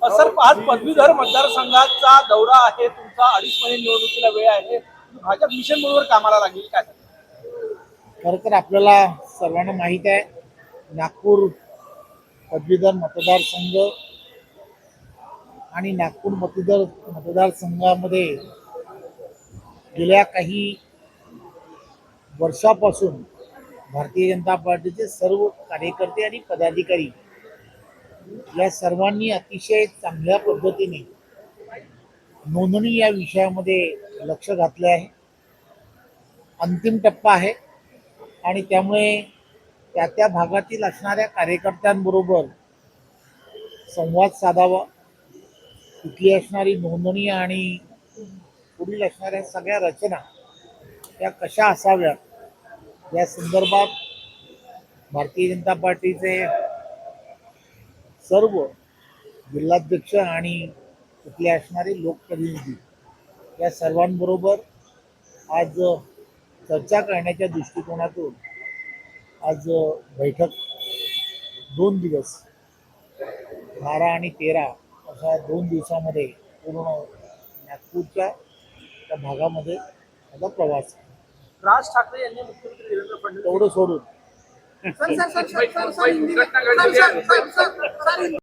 Sir, आज पदवीधर मतदारसंघाचा दौरा आहे तुमचा, 2.5 महिने निवडणुकीला वेळ आहे, भाजप मिशन मोडवर कामाला लागेल काय? खरं तर आपल्याला सर्वांना माहीत आहे, नागपूर पदवीधर मतदारसंघ आणि नागपूर मतदारसंघामध्ये गेल्या काही वर्षापासून भारतीय जनता पार्टीचे सर्व कार्यकर्ते आणि पदाधिकारी या सर्वांनी अतिशय चांगल्या पद्धतीने नोंदणी या विषयामध्ये लक्ष घातले आहे. अंतिम टप्पा आहे आणि त्यामुळे त्या त्या भागातील असणाऱ्या कार्यकर्त्यांबरोबर संवाद साधावा, तिथली असणारी नोंदणी आणि पुढील असणाऱ्या सगळ्या रचना त्या कशा असाव्यात या संदर्भात भारतीय जनता पार्टीचे सर्व जिल्हाध्यक्ष आणि तिथले असणारे लोकप्रतिनिधी या सर्वांबरोबर आज चर्चा करण्याच्या दृष्टिकोनातून आज बैठक 2 दिवस 12 आणि 13 अशा 2 दिवसामध्ये पूर्ण नागपूरच्या त्या भागामध्ये माझा प्रवास आहे. राज ठाकरे यांनी मुख्यमंत्री देवेंद्र फडणवीस तेवढं सोडून